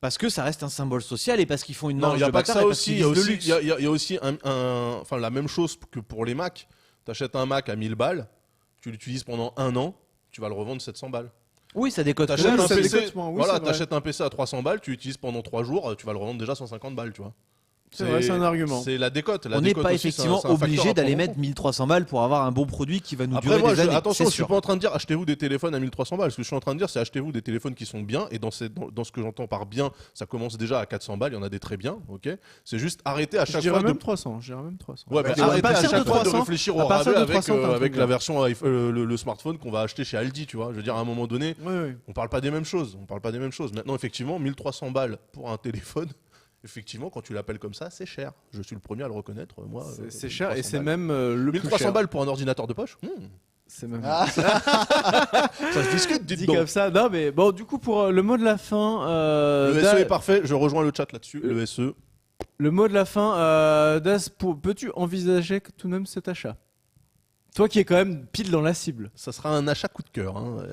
Parce que ça reste un symbole social et parce qu'ils font une Non, marge il n'y a de pas que bâtard ça et parce aussi. qu'ils Il y a visent le aussi, luxe. il y a aussi enfin, la même chose que pour les Mac. Tu achètes un Mac à 1000 balles, tu l'utilises pendant un an, tu vas le revendre 700 balles. Oui, ça décote. T'achètes Oui, un ça PC, décote moins, oui, voilà, c'est vrai. t'achètes un PC à 300 balles, tu l'utilises pendant 3 jours, tu vas le revendre déjà 150 balles, tu vois. C'est vrai, c'est un argument. C'est la décote. La On n'est décote pas aussi, effectivement c'est un facteur obligé à d'aller prendre en mettre 1300 balles pour avoir un bon produit qui va nous Après, durer moi, des années. attention, c'est je suis sûr. pas en train de dire achetez-vous des téléphones à 1300 balles. Ce que je suis en train de dire, c'est achetez-vous des téléphones qui sont bien. Et dans ce que j'entends par bien, ça commence déjà à 400 balles. Il y en a des très bien, ok. C'est juste arrêter à Je chaque dirais fois de. même 300. Je dirais même 300. Ouais, mais à arrêtez à partir chaque de fois de 300, réfléchir à au partir rabais de avec, 300, t'as un avec truc la bien. version le smartphone qu'on va acheter chez Aldi, tu vois. Je veux dire, à un moment donné, Oui, oui. on parle pas des mêmes choses. On parle pas des mêmes choses. Maintenant, effectivement, 1300 balles pour un téléphone. Effectivement, quand tu l'appelles comme ça, c'est cher. Je suis le premier à le reconnaître. Moi, C'est cher et 1300 c'est balles. même le plus 1300 cher. balles pour un ordinateur de poche. C'est même. Ah, Ça se discute, dites Dit donc. comme ça. Non, mais bon, du coup, pour le mot de la fin. Le SE est parfait, je rejoins le chat là-dessus. Le SE. Le mot de la fin, Daz, peux-tu envisager tout de même cet achat? Toi qui es quand même pile dans la cible. Ça sera un achat coup de cœur. Hein.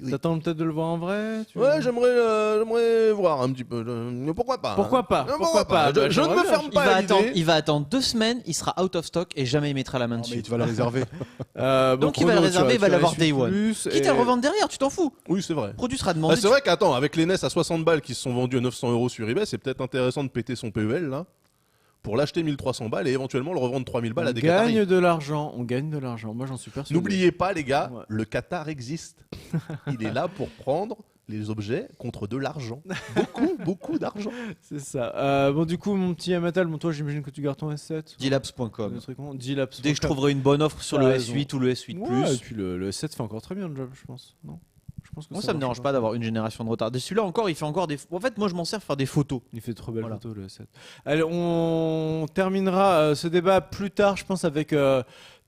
Oui. T'attends peut-être de le voir en vrai Ouais, j'aimerais voir un petit peu. Mais pourquoi pas? Pourquoi pas? Non, Pourquoi pas? Je Bah, ne j'aimerais me bien. ferme pas à l'idée. Il va attendre 2 semaines, il sera out of stock et jamais il mettra la main non, dessus. mais tu vas le réserver. Donc, il va le réserver, il va l'avoir day one. Quitte à le revendre derrière, tu t'en fous. Oui, c'est vrai. Le produit sera Ah, demandé. c'est vrai qu'attends, avec les NES à 60 balles qui se sont vendus à 900 € sur eBay, c'est peut-être intéressant de péter son PEL là pour l'acheter 1300 balles et éventuellement le revendre 3000 balles à On des gagne Qataris. de l'argent, on gagne de l'argent. Moi j'en suis persuadé. N'oubliez pas les gars, Ouais. le Qatar existe. Il est là pour prendre les objets contre de l'argent. Beaucoup, beaucoup d'argent. C'est ça. Bon, du coup, mon petit Amatal, bon, toi j'imagine que tu gardes ton S7. Dilabs.com. Le truc, D-Labs. Dès que je trouverai une bonne offre sur T'as le raison. S8 ou le S8 Ouais, et Plus. puis le S7 fait encore très bien le job, je pense. Non, je pense que Moi, ça me marche dérange pas d'avoir une génération de retard. Celui-là encore, il fait encore des. En fait, moi, je m'en sers pour faire des photos. Il fait trop belles Voilà. photos le S7. Allez, on terminera ce débat plus tard, je pense, avec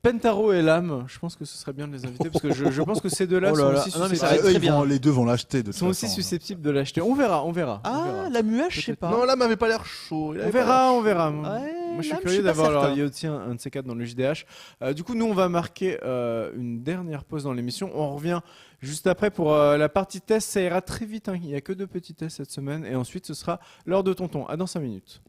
Pentaro et Lame. Je pense que ce serait bien de les inviter parce que je pense que ces deux-là Oh là sont là. aussi Ah non, mais ça susceptibles. va être Eux, très bien. les deux vont l'acheter de toute Sont aussi façon. susceptibles de l'acheter. On verra, on verra. on Ah, verra. la muache, je sais Peut-être. pas. Non, là m'avait pas l'air chaud. Il On avait pas l'air verra, chaud. on verra. Ouais, Moi, je suis là, je curieux suis pas d'avoir certain. leur IoT, un de ces quatre dans le JDH. Du coup, nous, on va marquer une dernière pause dans l'émission. On revient juste après pour la partie test. Ça ira très vite. Hein. Il n'y a que 2 petits tests cette semaine. Et ensuite, ce sera l'heure de tonton. À dans 5 minutes.